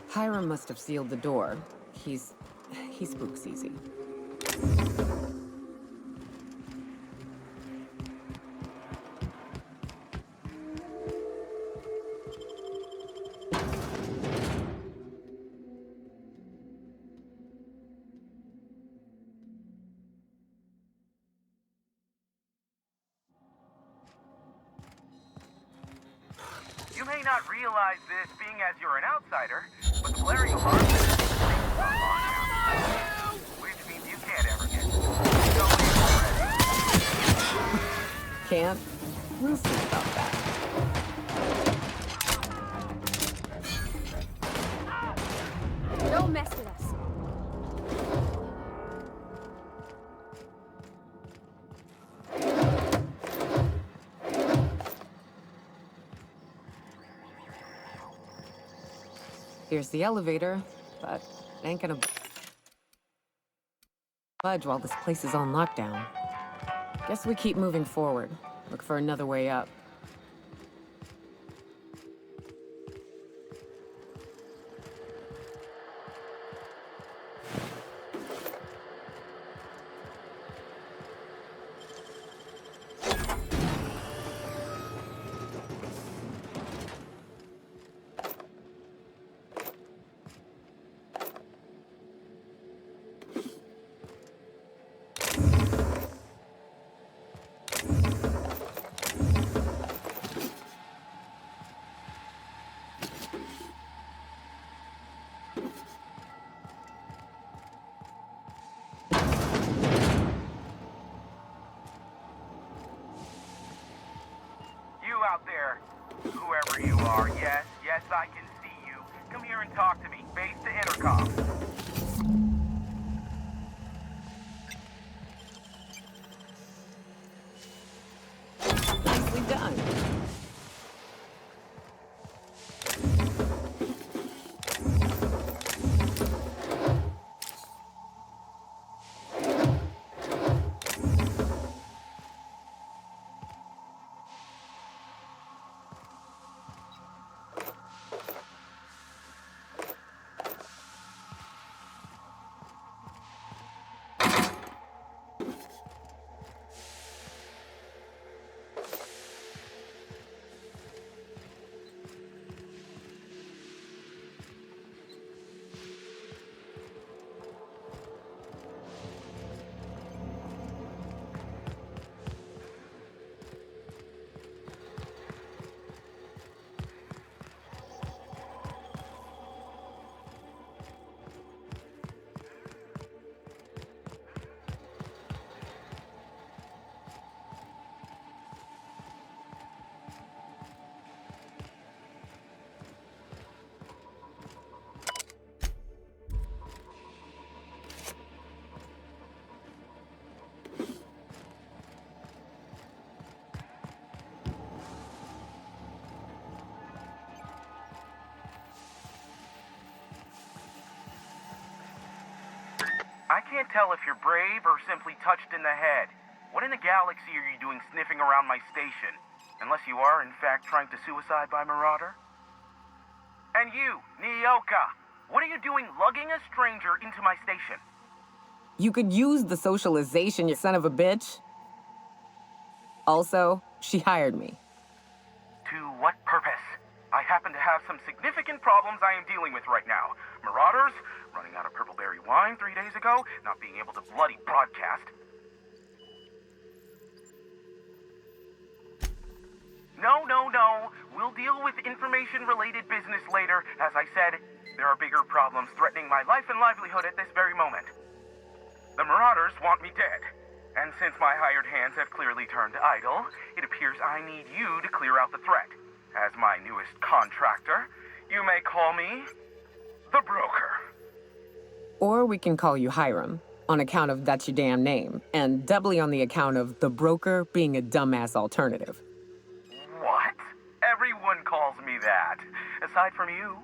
Hiram must have sealed the door. He spooks easy. You may not realize this, being as you're an outsider, but the blaring alarm system is on now. Which means you can't ever get go in already. Can't? We'll see about that. Don't mess with us. Here's the elevator, but it ain't gonna budge while this place is on lockdown. Guess we keep moving forward. Look for another way up. You out there, whoever you are, yes, I can see you. Come here and talk to me. Base to intercom. Nicely done. I can't tell if you're brave or simply touched in the head. What in the galaxy are you doing sniffing around my station? Unless you are, in fact, trying to suicide by Marauder? And you, Nyoka, what are you doing lugging a stranger into my station? You could use the socialization, you son of a bitch. Also, she hired me. To what purpose? I happen to have some significant problems I am dealing with right now. Marauders, running out of purpleberry wine 3 days ago, not being able to bloody broadcast. No. We'll deal with information-related business later. As I said, there are bigger problems threatening my life and livelihood at this very moment. The Marauders want me dead. And since my hired hands have clearly turned idle, it appears I need you to clear out the threat. As my newest contractor, you may call me the Broker. Or we can call you Hiram, on account of that's your damn name, and doubly on the account of the Broker being a dumbass alternative. What? Everyone calls me that, aside from you.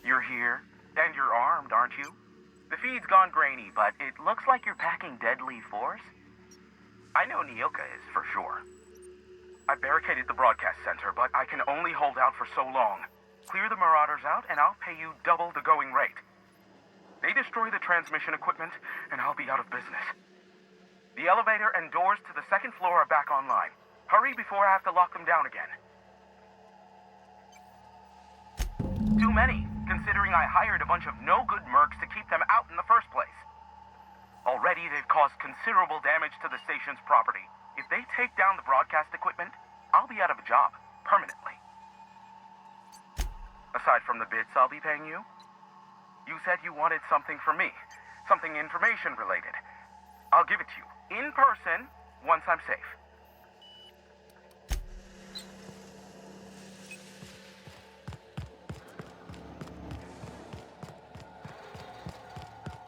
You're here, and you're armed, aren't you? The feed's gone grainy, but it looks like you're packing deadly force. I know Nyoka is, for sure. I I barricaded the broadcast center, but I can only hold out for so long. Clear the Marauders out, and I'll pay you double the going rate. They destroy the transmission equipment, and I'll be out of business. The elevator and doors to the second floor are back online. Hurry before I have to lock them down again. Too many, considering I hired a bunch of no-good mercs to keep them out in the first place. Already, they've caused considerable damage to the station's property. If they take down the broadcast equipment, I'll be out of a job, permanently. Aside from the bits I'll be paying you, you said you wanted something from me. Something information-related. I'll give it to you, in person, once I'm safe.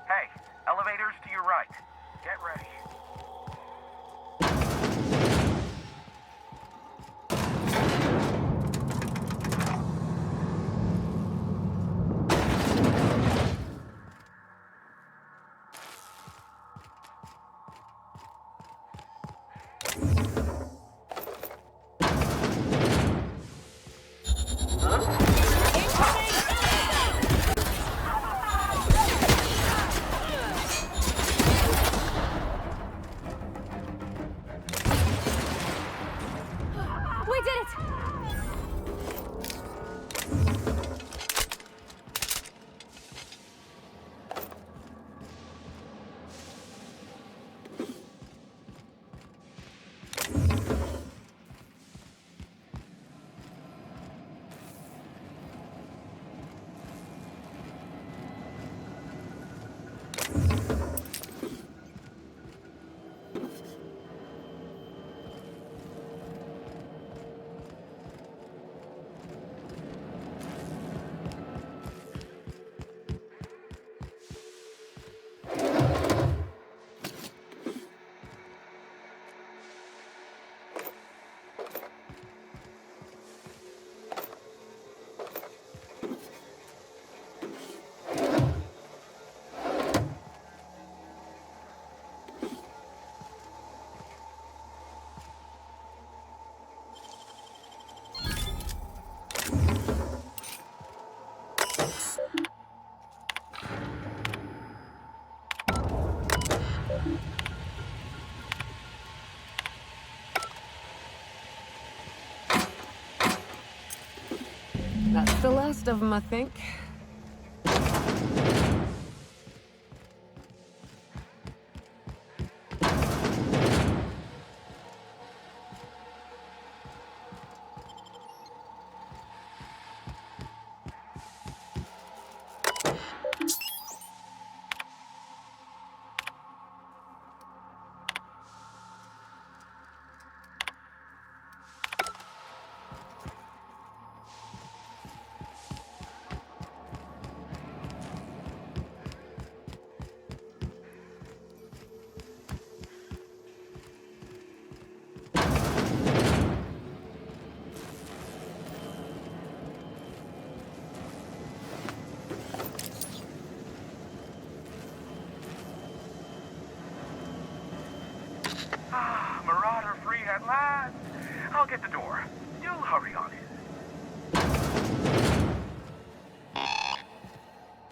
Hey, elevators to your right. Get ready. We did it! That's the last of them, I think. Marauder free at last. I'll get the door. You'll hurry on it.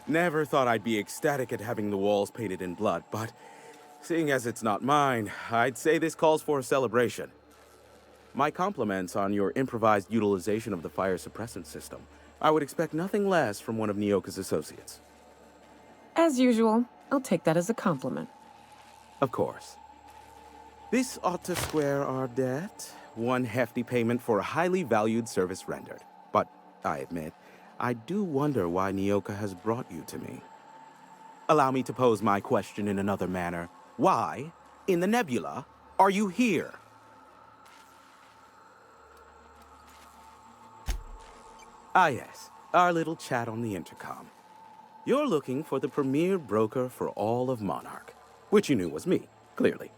Never thought I'd be ecstatic at having the walls painted in blood, but seeing as it's not mine, I'd say this calls for a celebration. My compliments on your improvised utilization of the fire suppressant system. I would expect nothing less from one of Nyoka's associates. As usual, I'll take that as a compliment. Of course. This ought to square our debt. One hefty payment for a highly valued service rendered. But, I admit, I do wonder why Nyoka has brought you to me. Allow me to pose my question in another manner. Why, in the nebula, are you here? Ah yes, our little chat on the intercom. You're looking for the premier broker for all of Monarch, which you knew was me, clearly.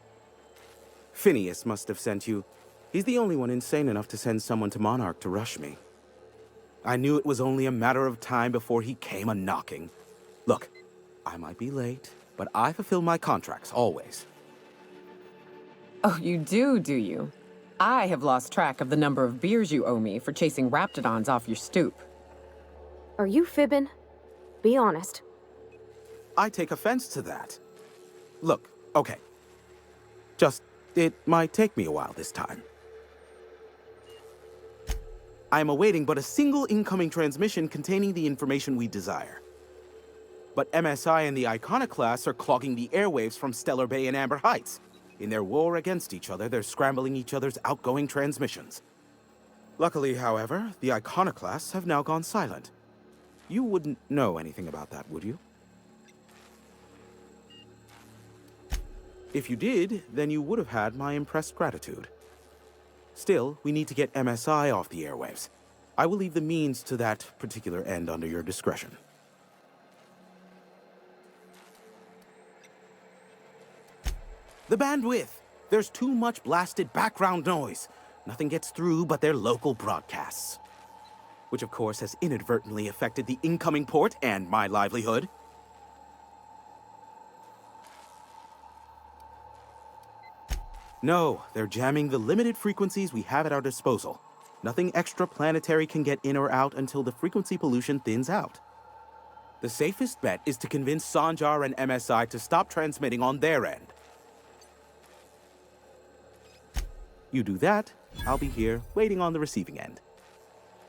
Phineas must have sent you. He's the only one insane enough to send someone to Monarch to rush me. I knew it was only a matter of time before he came a-knocking. Look, I might be late, but I fulfill my contracts, always. Oh, you do you? I have lost track of the number of beers you owe me for chasing raptidons off your stoop. Are you fibbing? Be honest. I take offense to that. Look, okay. It might take me a while this time. I am awaiting but a single incoming transmission containing the information we desire. But MSI and the Iconoclasts are clogging the airwaves from Stellar Bay and Amber Heights. In their war against each other, they're scrambling each other's outgoing transmissions. Luckily, however, the Iconoclasts have now gone silent. You wouldn't know anything about that, would you? If you did, then you would have had my impressed gratitude. Still, we need to get MSI off the airwaves. I will leave the means to that particular end under your discretion. The bandwidth! There's too much blasted background noise. Nothing gets through but their local broadcasts. Which of course has inadvertently affected the incoming port and my livelihood. No, they're jamming the limited frequencies we have at our disposal. Nothing extraplanetary can get in or out until the frequency pollution thins out. The safest bet is to convince Sanjar and MSI to stop transmitting on their end. You do that, I'll be here, waiting on the receiving end.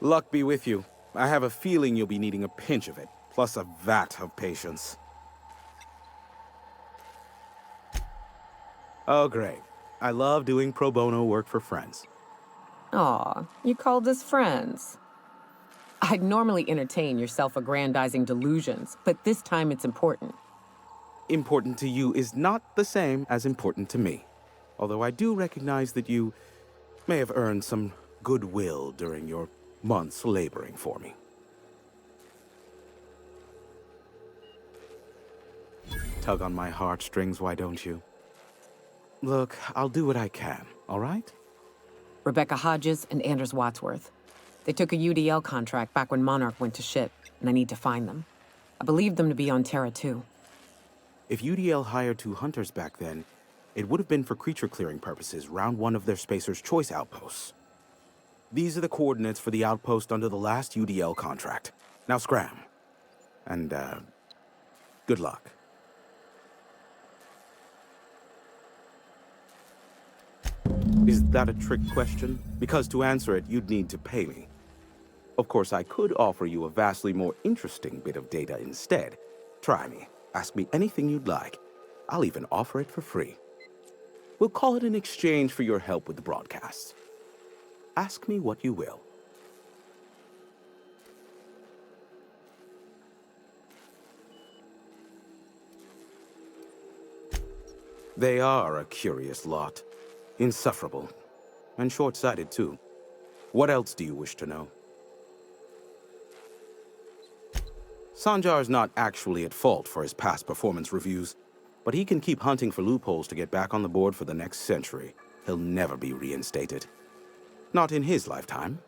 Luck be with you. I have a feeling you'll be needing a pinch of it, plus a vat of patience. Oh, great. I love doing pro bono work for friends. Aw, you called us friends. I'd normally entertain your self-aggrandizing delusions, but this time it's important. Important to you is not the same as important to me. Although I do recognize that you may have earned some goodwill during your months laboring for me. Tug on my heartstrings, why don't you? Look, I'll do what I can, all right? Rebecca Hodges and Anders Wadsworth. They took a UDL contract back when Monarch went to shit, and I need to find them. I believe them to be on Terra 2. If UDL hired 2 hunters back then, it would have been for creature clearing purposes round one of their Spacer's Choice outposts. These are the coordinates for the outpost under the last UDL contract. Now scram. And, good luck. Is that a trick question? Because to answer it, you'd need to pay me. Of course, I could offer you a vastly more interesting bit of data instead. Try me. Ask me anything you'd like. I'll even offer it for free. We'll call it an exchange for your help with the broadcasts. Ask me what you will. They are a curious lot. Insufferable. And short-sighted, too. What else do you wish to know? Sanjar's not actually at fault for his past performance reviews, but he can keep hunting for loopholes to get back on the board for the next century. He'll never be reinstated. Not in his lifetime.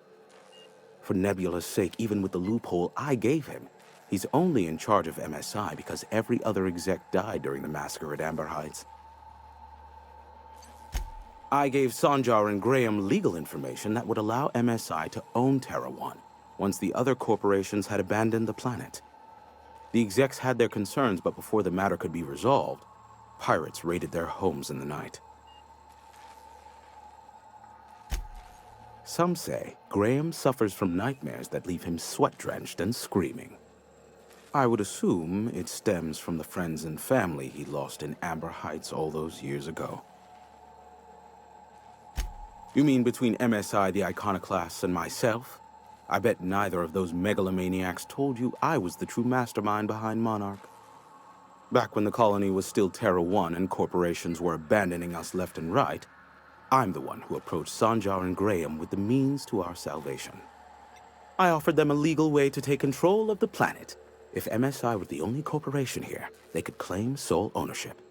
For Nebula's sake, even with the loophole I gave him, he's only in charge of MSI because every other exec died during the massacre at Amber Heights. I gave Sanjar and Graham legal information that would allow MSI to own Terra 1, once the other corporations had abandoned the planet. The execs had their concerns, but before the matter could be resolved, pirates raided their homes in the night. Some say Graham suffers from nightmares that leave him sweat-drenched and screaming. I would assume it stems from the friends and family he lost in Amber Heights all those years ago. You mean between MSI, the Iconoclasts, and myself? I bet neither of those megalomaniacs told you I was the true mastermind behind Monarch. Back when the colony was still Terra 1 and corporations were abandoning us left and right, I'm the one who approached Sanjar and Graham with the means to our salvation. I offered them a legal way to take control of the planet. If MSI were the only corporation here, they could claim sole ownership.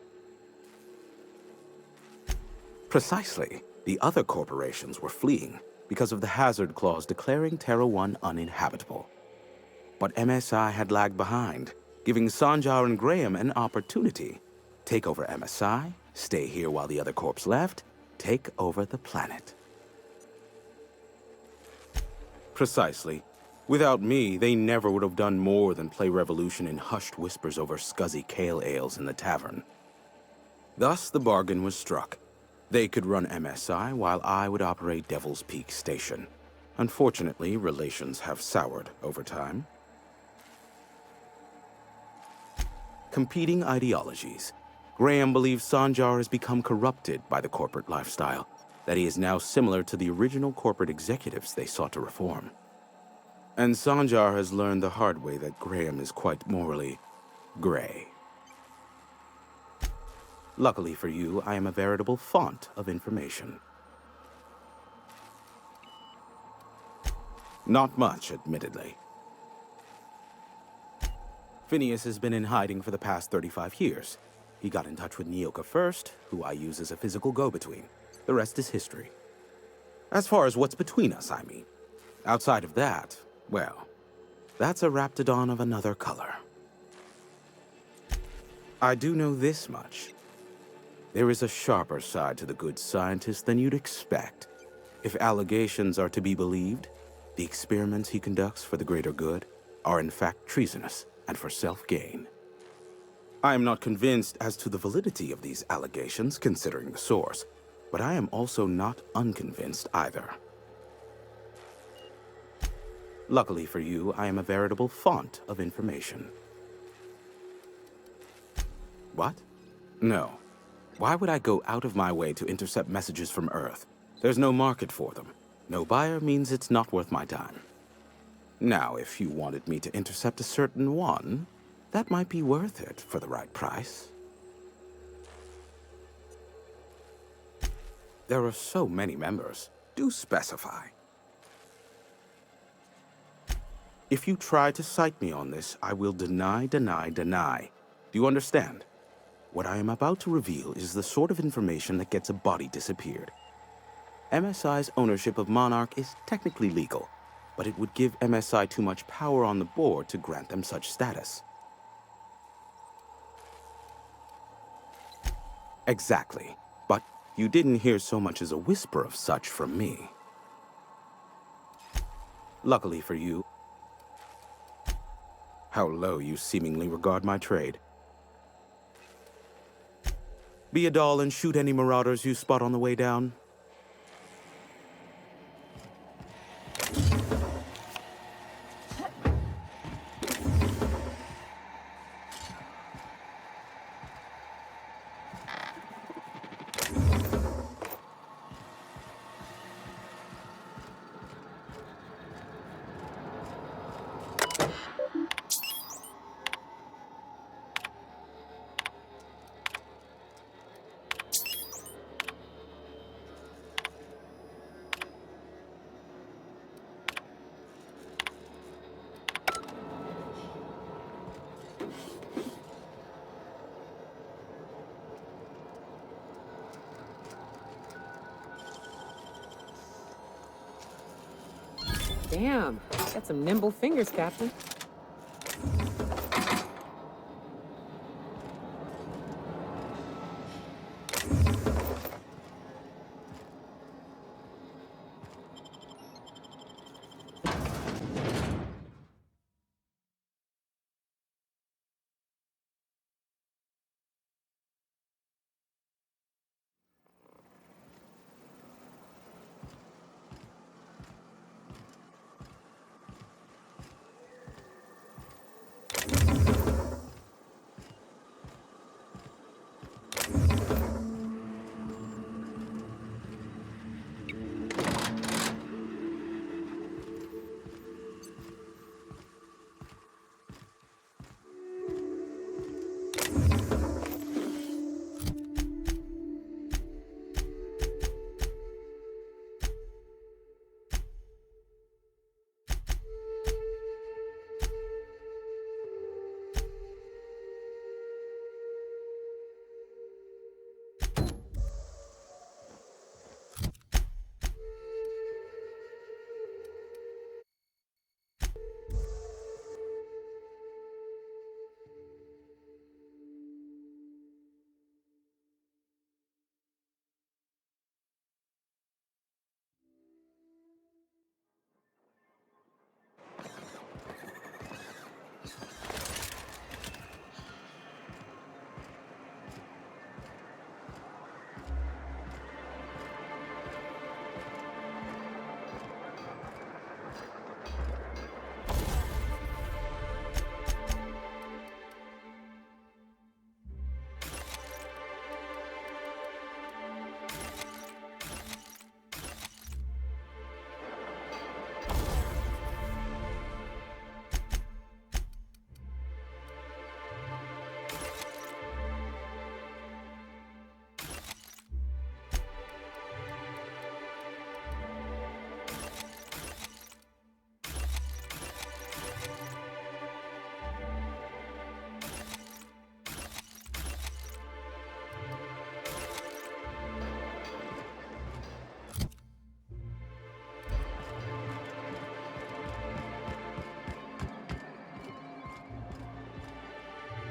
Precisely. The other corporations were fleeing because of the hazard clause declaring Terra 1 uninhabitable. But MSI had lagged behind, giving Sanjar and Graham an opportunity. Take over MSI, stay here while the other corps left, take over the planet. Precisely. Without me, they never would have done more than play Revolution in hushed whispers over scuzzy kale ales in the tavern. Thus, the bargain was struck. They could run MSI while I would operate Devil's Peak Station. Unfortunately, relations have soured over time. Competing ideologies. Graham believes Sanjar has become corrupted by the corporate lifestyle, that he is now similar to the original corporate executives they sought to reform. And Sanjar has learned the hard way that Graham is quite morally gray. Luckily for you, I am a veritable font of information. Not much, admittedly. Phineas has been in hiding for the past 35 years. He got in touch with Nyoka first, who I use as a physical go-between. The rest is history. As far as what's between us, I mean. Outside of that, well, that's a Raptidon of another color. I do know this much. There is a sharper side to the good scientist than you'd expect. If allegations are to be believed, the experiments he conducts for the greater good are in fact treasonous and for self-gain. I am not convinced as to the validity of these allegations, considering the source, but I am also not unconvinced either. Luckily for you, I am a veritable font of information. What? No. Why would I go out of my way to intercept messages from Earth? There's no market for them. No buyer means it's not worth my time. Now, if you wanted me to intercept a certain one, that might be worth it for the right price. There are so many members. Do specify. If you try to cite me on this, I will deny. Do you understand? What I am about to reveal is the sort of information that gets a body disappeared. MSI's ownership of Monarch is technically legal, but it would give MSI too much power on the board to grant them such status. Exactly. But you didn't hear so much as a whisper of such from me. Luckily for you, how low you seemingly regard my trade. Be a doll and shoot any marauders you spot on the way down. Damn, got some nimble fingers, Captain.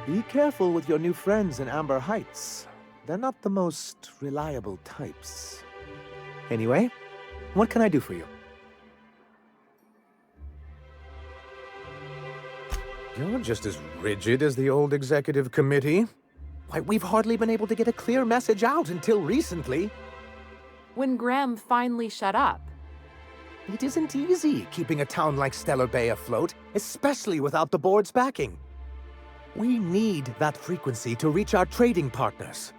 Be careful with your new friends in Amber Heights. They're not the most reliable types. Anyway, what can I do for you? You're just as rigid as the old executive committee. Why, we've hardly been able to get a clear message out until recently. When Graham finally shut up. It isn't easy keeping a town like Stellar Bay afloat, especially without the board's backing. We need that frequency to reach our trading partners.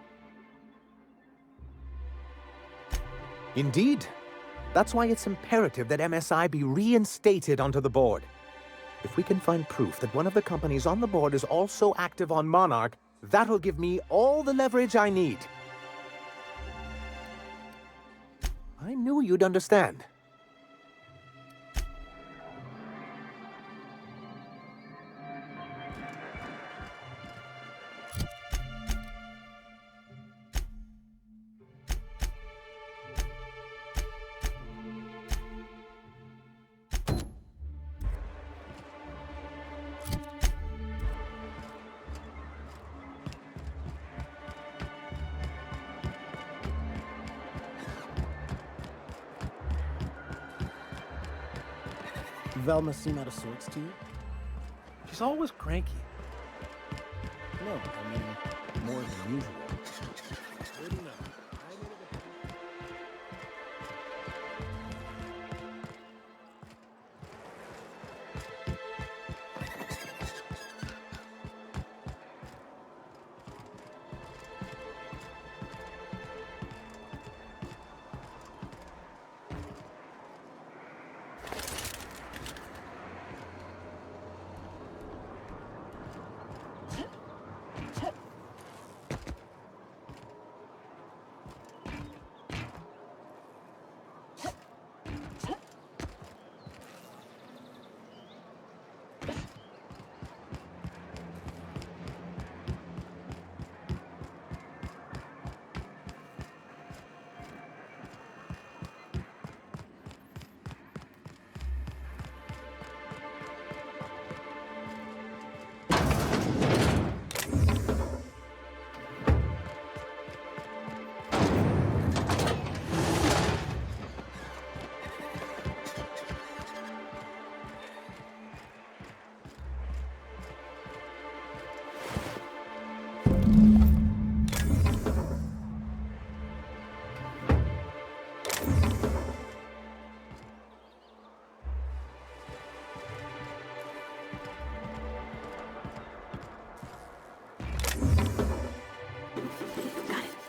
Indeed. That's why it's imperative that MSI be reinstated onto the board. If we can find proof that one of the companies on the board is also active on Monarch, that'll give me all the leverage I need. I knew you'd understand. Velma seem out of sorts to you? She's always cranky. No, I mean, more than usual. What do you know?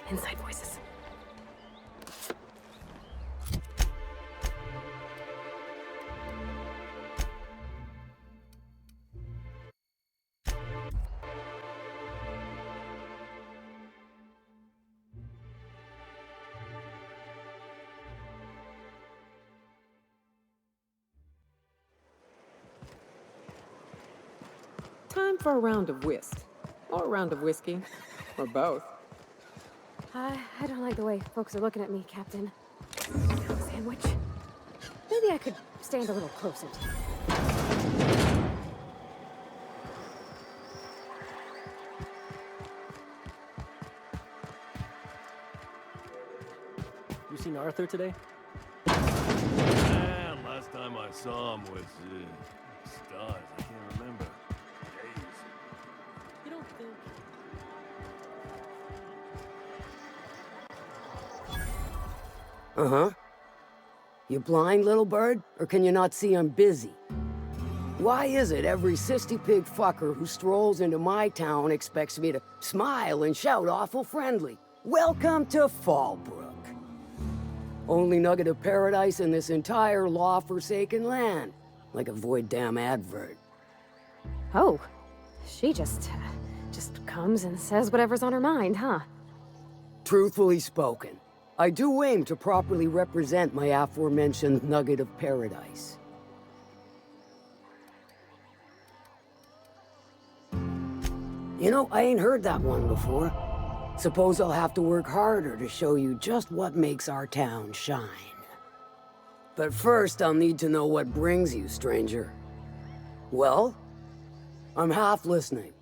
Inside voices. Time for a round of whist. Or a round of whiskey. Or both. I don't like the way folks are looking at me, Captain. Sandwich? Maybe I could stand a little closer to you. You seen Arthur today? Man, last time I saw him was, stars. I can't remember. Days. You don't think... Uh-huh. You blind, little bird? Or can you not see I'm busy? Why is it every sissy-pig fucker who strolls into my town expects me to smile and shout awful friendly? Welcome to Fallbrook. Only nugget of paradise in this entire law-forsaken land. Like a void damn advert. Oh, she just comes and says whatever's on her mind, huh? Truthfully spoken, I do aim to properly represent my aforementioned nugget of paradise. You know, I ain't heard that one before. Suppose I'll have to work harder to show you just what makes our town shine. But first, I'll need to know what brings you, stranger. Well, I'm half listening.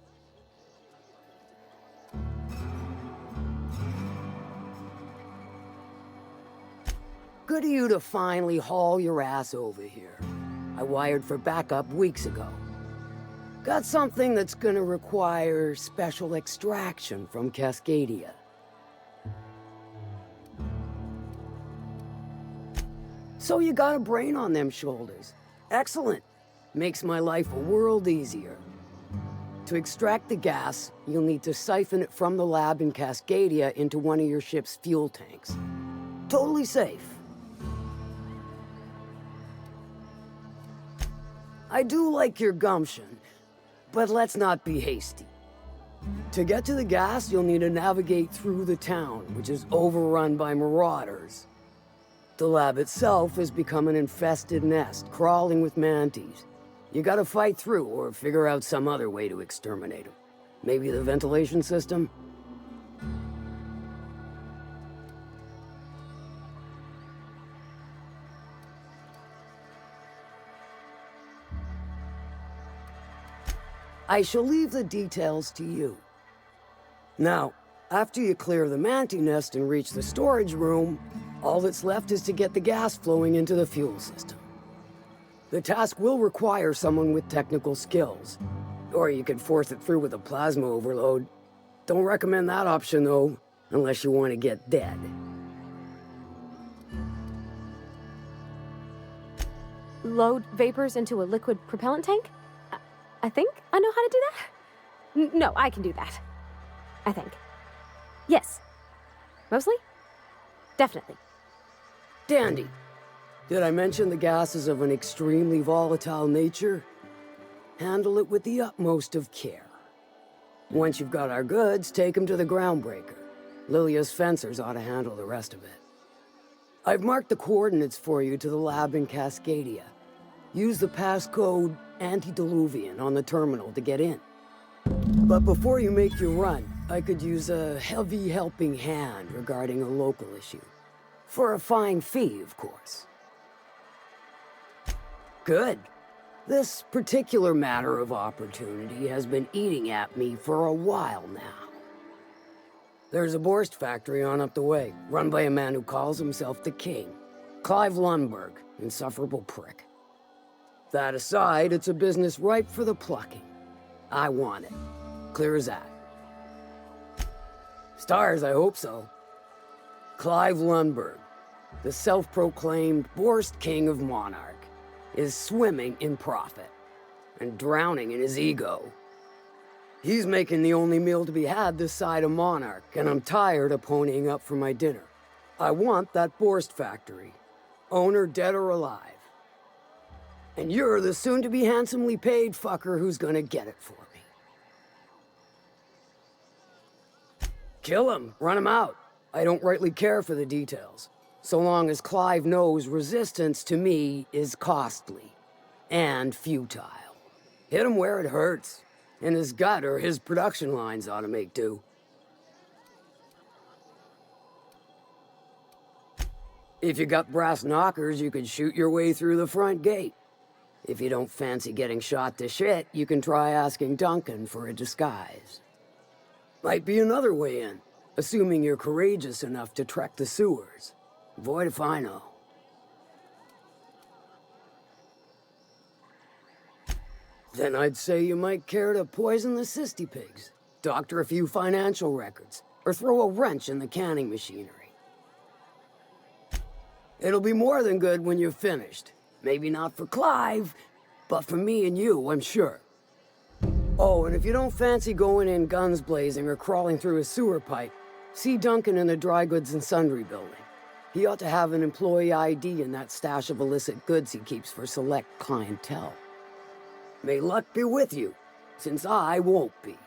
Good of you to finally haul your ass over here. I wired for backup weeks ago. Got something that's gonna require special extraction from Cascadia. So you got a brain on them shoulders. Excellent. Makes my life a world easier. To extract the gas, you'll need to siphon it from the lab in Cascadia into one of your ship's fuel tanks. Totally safe. I do like your gumption, but let's not be hasty. To get to the gas, you'll need to navigate through the town, which is overrun by marauders. The lab itself has become an infested nest, crawling with mantis. You gotta fight through or figure out some other way to exterminate them. Maybe the ventilation system? I shall leave the details to you. Now, after you clear the mantis nest and reach the storage room, all that's left is to get the gas flowing into the fuel system. The task will require someone with technical skills, or you could force it through with a plasma overload. Don't recommend that option, though, unless you want to get dead. Load vapors into a liquid propellant tank? I think I know how to do that. No, I can do that. I think. Yes. Mostly? Definitely. Dandy. Did I mention the gas is of an extremely volatile nature? Handle it with the utmost of care. Once you've got our goods, take them to the groundbreaker. Lilia's fencers ought to handle the rest of it. I've marked the coordinates for you to the lab in Cascadia. Use the passcode Antediluvian on the terminal to get in. But before you make your run, I could use a heavy helping hand regarding a local issue. For a fine fee, of course. Good. This particular matter of opportunity has been eating at me for a while now. There's a Borst factory on up the way, run by a man who calls himself the King. Clive Lundberg, insufferable prick. That aside, it's a business ripe for the plucking. I want it. Clear as that. Stars, I hope so. Clive Lundberg, the self-proclaimed Borst King of Monarch, is swimming in profit and drowning in his ego. He's making the only meal to be had this side of Monarch, and I'm tired of ponying up for my dinner. I want that Borst factory, owner dead or alive. And you're the soon-to-be handsomely paid fucker who's gonna get it for me. Kill him, run him out. I don't rightly care for the details, so long as Clive knows resistance to me is costly and futile. Hit him where it hurts, and his gut or his production lines ought to make do. If you got brass knockers, you could shoot your way through the front gate. If you don't fancy getting shot to shit, you can try asking Duncan for a disguise. Might be another way in, assuming you're courageous enough to trek the sewers. Void if I know. Then I'd say you might care to poison the cystypigs, doctor a few financial records, or throw a wrench in the canning machinery. It'll be more than good when you're finished. Maybe not for Clive, but for me and you, I'm sure. Oh, and if you don't fancy going in guns blazing or crawling through a sewer pipe, see Duncan in the dry goods and sundry building. He ought to have an employee ID in that stash of illicit goods he keeps for select clientele. May luck be with you, since I won't be.